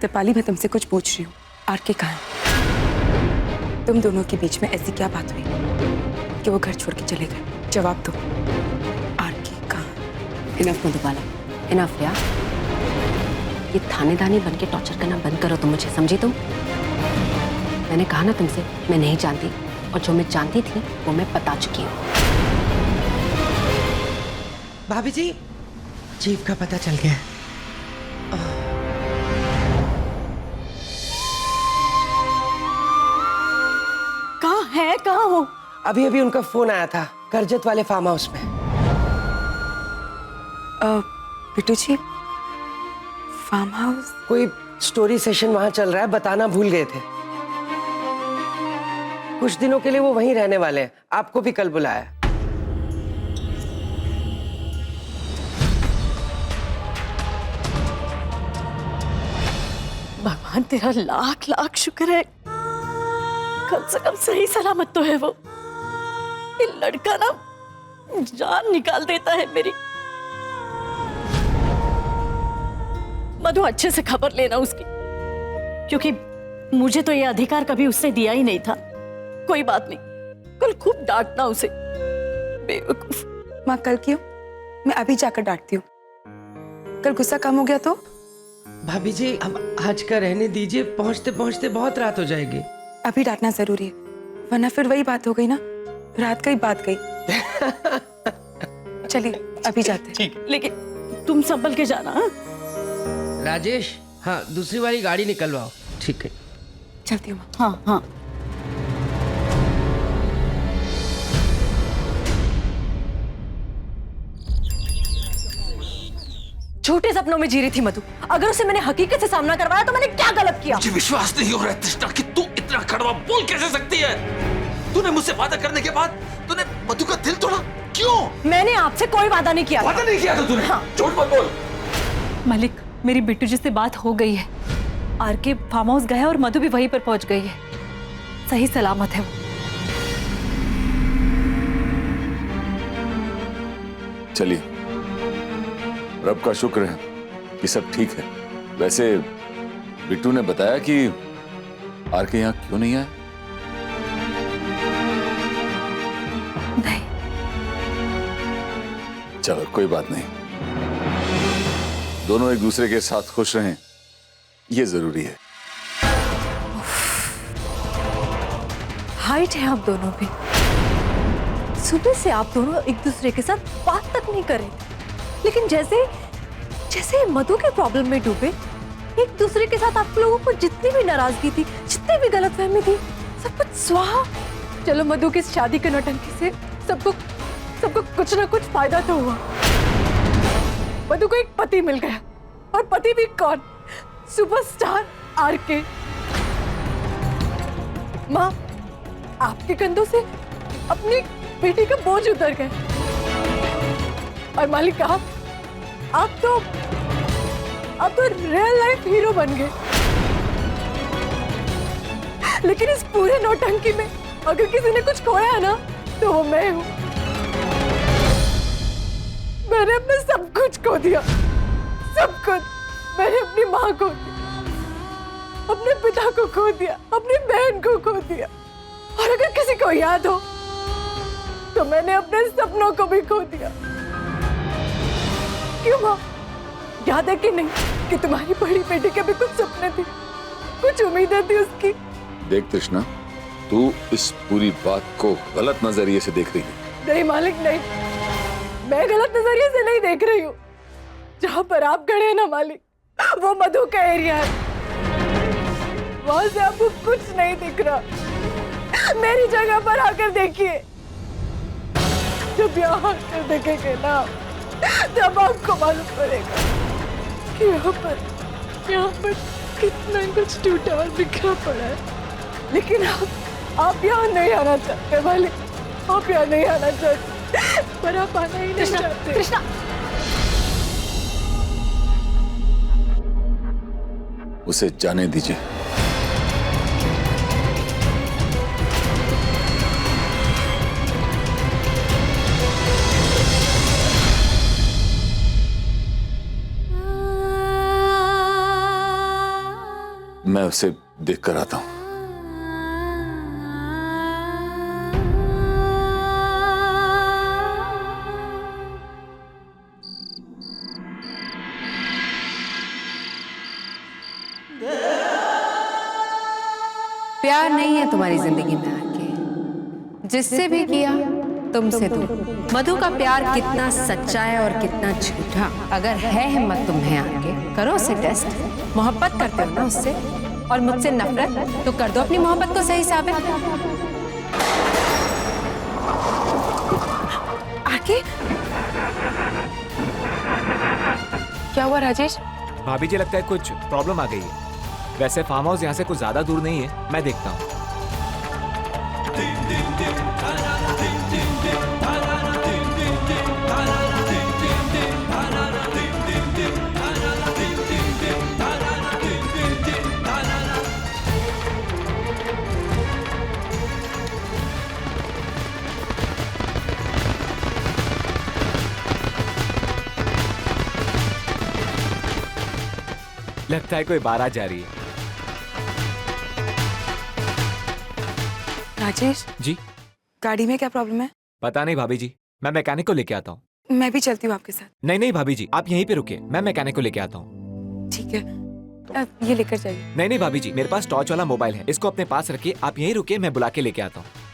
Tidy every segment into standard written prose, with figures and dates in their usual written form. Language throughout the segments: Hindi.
दीपाली, मैं तुमसे कुछ पूछ रही हूँ। आर के कहाँ है? तुम दोनों के बीच में ऐसी क्या बात हुई कि वो घर छोड़ के चले गए? जवाब दो। आर के कहाँ है? इनफ मधुबाला, इनफ यार। ये थानेदानी बन के टॉर्चर करना बंद करो तुम मुझे, समझी तुम? मैंने कहा ना तुमसे, मैं नहीं जानती, और जो मैं जानती थी वो मैं बता चुकी हूँ। भाभी जी, चीफ का पता चल गया। कहाँ हो? अभी अभी उनका फोन आया था करजत वाले फार्म हाउस में। बिट्टू जी, फार्म हाउस? कोई स्टोरी सेशन वहां चल रहा है, बताना भूल गए थे। कुछ दिनों के लिए वो वहीं रहने वाले हैं, आपको भी कल बुलाया। भगवान तेरा लाख लाख शुक्र है, कम से कम सही सलामत तो है वो। ये लड़का ना जान निकाल देता है मेरी। मधु, अच्छे से खबर लेना उसकी, क्योंकि मुझे तो ये अधिकार कभी उसने दिया ही नहीं था। कोई बात नहीं, कल खूब डांटना उसे, बेवकूफ। माँ, कल क्यों? मैं अभी जाकर डांटती हूँ। कल गुस्सा कम हो गया तो? भाभी जी, अब आज का रहने दीजिए, पहुंचते पहुंचते बहुत रात हो जाएगी। अभी डांटना जरूरी है, वरना फिर वही बात हो गई ना, रात गई बात गई। चलिए अभी जाते हैं। ठीक। लेकिन तुम संभल के जाना। हाँ? राजेश, हाँ दूसरी वाली गाड़ी निकलवाओ। ठीक है, चलती हूँ। हाँ हाँ। झूठे सपनों में जी रही थी मधु। अगर उसे मैंने हकीकत से सामना करवाया तो मैंने क्या गलत किया? मुझे विश्वास नहीं हो रहा है तृष्णा कि तू इतना कड़वा बोल कैसे सकती है। तूने मुझसे वादा करने के बाद तूने मधु का दिल तोड़ा, क्यों? मैंने आपसे कोई वादा नहीं किया। वादा नहीं किया था तूने? हाँ। झूठ मत बोल। मलिक, मेरी बिट्टू जी से बात हो गई है। आर के फार्म हाउस गया और मधु भी वहीं पर पहुंच गई है। सही सलामत है वो। चलिए, रब का शुक्र है कि सब ठीक है। वैसे बिट्टू ने बताया कि आर के यहाँ क्यों नहीं आया? नहीं। चलो कोई बात नहीं, दोनों एक दूसरे के साथ खुश रहें, ये जरूरी है। हाइट है आप दोनों पे। सुबह से आप दोनों एक दूसरे के साथ बात तक नहीं कर रहे थे, लेकिन जैसे जैसे मधु के प्रॉब्लम में डूबे, एक दूसरे के साथ आप लोगों को जितनी भी नाराजगी थी, जितनी भी गलतफहमी थी, सब कुछ स्वाहा। चलो, मधु की शादी के नौटंकी से सबको कुछ ना कुछ फायदा तो हुआ। मधु को एक पति मिल गया, और पति भी कौन? सुपरस्टार आर के। माँ, आपके कंधों से अपनी बेटी का बोझ उतर गया। और मालिक, आप तो रियल लाइफ हीरो बन गए। लेकिन इस पूरे नौटंकी में अगर किसी ने कुछ खोया है ना, तो वो मैं हूं। मैंने अपना सब कुछ खो दिया, सब कुछ। मैंने अपनी माँ को दिया, अपने पिता को खो दिया, अपनी बहन को खो दिया, और अगर किसी को याद हो तो मैंने अपने सपनों को भी खो दिया। क्यों माँ, याद है कि नहीं कि तुम्हारी बड़ी बेटी के भी कुछ सपने थे, कुछ उम्मीदें थी उसकी? देख तृष्णा, तू इस पूरी बात को गलत नजरिए से देख रही है। नहीं मालिक, नहीं, मैं गलत नजरिए से नहीं देख रही हूँ। जहाँ पर आप खड़े हैं ना मालिक, वो मधु का एरिया है। वहां से आपको कुछ नहीं दिख रहा। मेरी जगह पर आकर देखिए। जब यहाँ आकर देखेंगे ना, तब आपको मालूम पड़ेगा कि यहाँ पर कितना कुछ टूटा और बिखरा पड़ा है। लेकिन आप यहाँ नहीं आना चाहते मालिक, आप यहाँ नहीं आना चाहते, पर आप आना ही नहीं चाहते। कृष्णा, उसे जाने दीजिए। मैं उसे देख कर आता हूं। प्यार नहीं है तुम्हारी जिंदगी में आके, जिससे भी किया तुमसे तो। मधु का प्यार कितना सच्चा है और कितना झूठा, अगर है हिम्मत तुम्हें आके, करो उसे टेस्ट। मोहब्बत करते हो ना उससे, और मुझसे नफरत, तो कर दो अपनी मोहब्बत को सही साबित। आरके, क्या हुआ राजेश? भाभी जी लगता है कुछ प्रॉब्लम आ गई है। वैसे फार्म हाउस यहाँ से कुछ ज्यादा दूर नहीं है, मैं देखता हूँ। लगता है कोई बारात जा रही है। राजेश जी गाड़ी में क्या प्रॉब्लम है? पता नहीं भाभी जी, मैं मैकेनिक को लेके आता हूँ। मैं भी चलती हूँ आपके साथ। नहीं नहीं भाभी जी, आप यहीं पे रुकिए, मैं मैकेनिक को लेके आता हूँ। ठीक है, अब ये लेकर जाइए। नहीं नहीं भाभी जी, मेरे पास टॉर्च वाला मोबाइल है, इसको अपने पास रखिए, आप यहीं रुकिए, मैं बुला के लेके आता हूँ।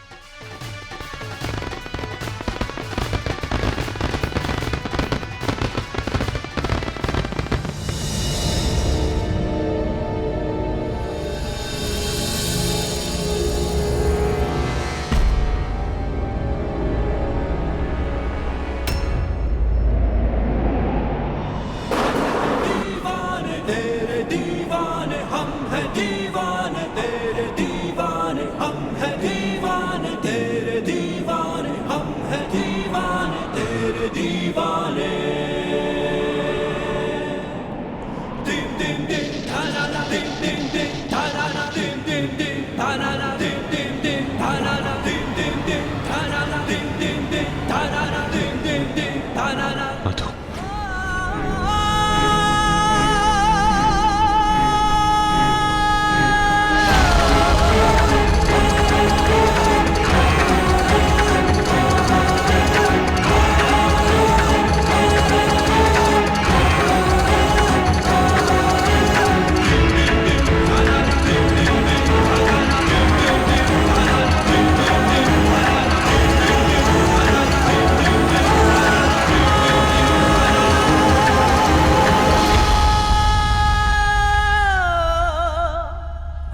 मधु,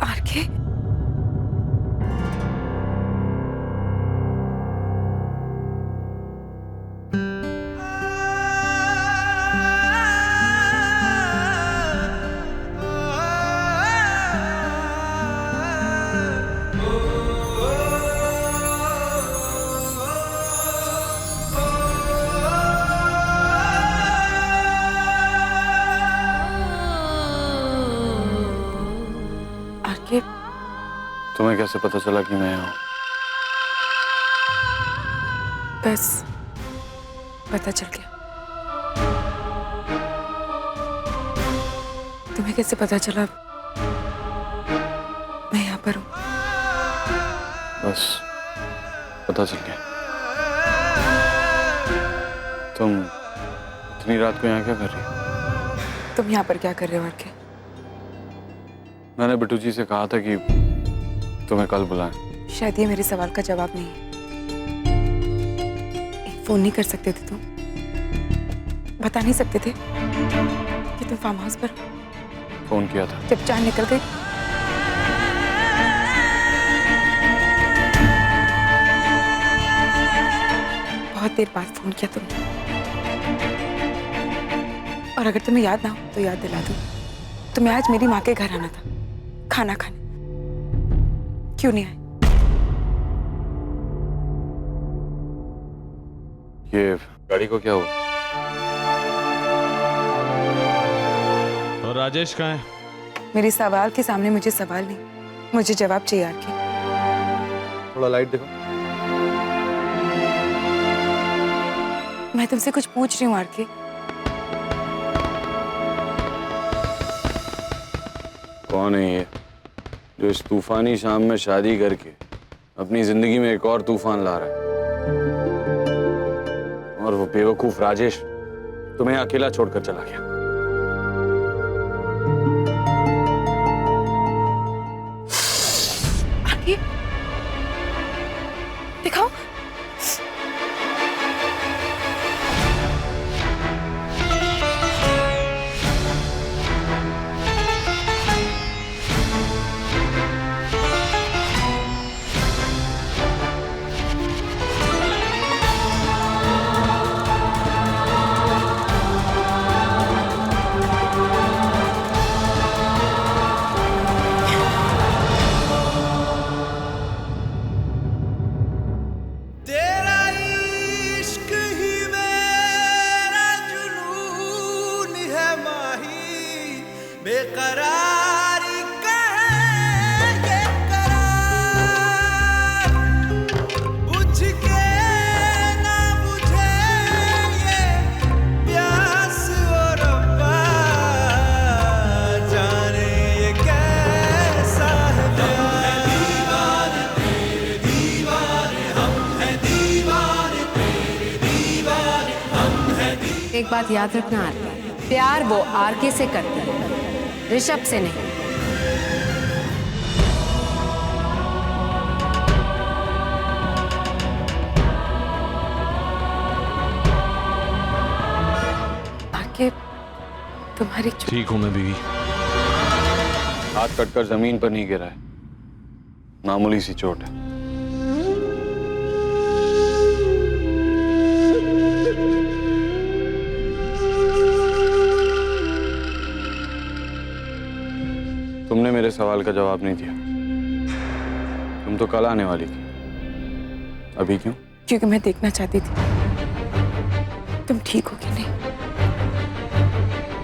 आरके, आरके, तुम्हें कैसे पता चला कि मैं हूँ? बस पता चल गया। तुम्हें कैसे पता चला मैं यहाँ पर हूँ? बस पता चल गया। तुम इतनी रात को यहाँ क्या कर रही हो? तुम यहाँ पर क्या कर रहे हो आरके? मैंने बिट्टू जी से कहा था कि तुम्हें कल बुलाएं। शायद ये मेरे सवाल का जवाब नहीं है। एक फोन नहीं कर सकते थे तुम? बता नहीं सकते थे कि तुम फार्म हाउस पर हो? फोन किया था। जब चांद निकल गई बहुत देर बाद फोन किया तुमने। और अगर तुम्हें याद ना हो तो याद दिला दूं, तुम्हें आज मेरी माँ के घर आना था खाना खाने। क्यों नहीं आए? ये गाड़ी को क्या हुआ? और राजेश कहाँ है? मेरे सवाल के सामने मुझे सवाल नहीं, मुझे जवाब चाहिए आरके। थोड़ा लाइट देखो। मैं तुमसे कुछ पूछ रही हूँ आरके। कौन है ये जो इस तूफानी शाम में शादी करके अपनी जिंदगी में एक और तूफान ला रहा है? और वो बेवकूफ राजेश तुम्हें अकेला छोड़कर चला गया। आरके, दिखाओ। बेकरारी का है ये करार, बुझ के ना बुझे ये प्यास और रब्बा, जाने ये कैसा है प्यार। दीवाने तेरे दीवाने हम हैं, दीवाने तेरे दीवाने हम हैं। एक बात याद रखना आरके, प्यार वो आरके से करती है, ऋषभ से नहीं। आरके, तुम्हारी ठीक हूं मैं बीवी। हाथ कटकर जमीन पर नहीं गिरा है, मामूली सी चोट है। तुमने मेरे सवाल का जवाब नहीं दिया। तुम तो कल आने वाली थी, अभी क्यों? क्योंकि मैं देखना चाहती थी तुम ठीक हो कि नहीं।